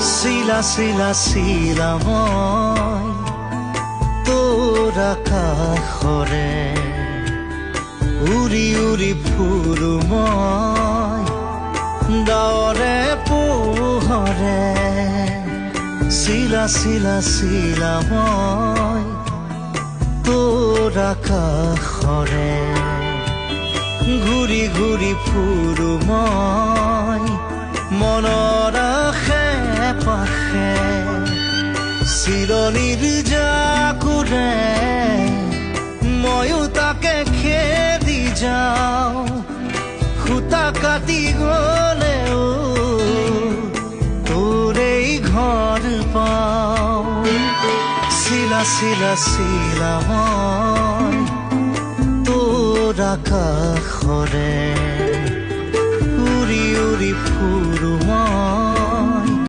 শিলা শিলা শিলা মই তোৰ আকাশৰে উৰি উৰি ফুৰো মই ডাৱৰে পোহৰে শিলা শিলা শিলা মই তোৰ আকাশৰে ঘূৰি ঘূৰি ফুৰো মই মনৰ আশে পাশে চিৰণিৰ জাকুৰে ময়ো তাকে খেদি যাওঁ খুটা কাটি গলেও তোৰেই ঘৰ পাওঁ শিলা শিলা শিলা মই তোৰ আকাশৰে উৰি উৰি ফুৰো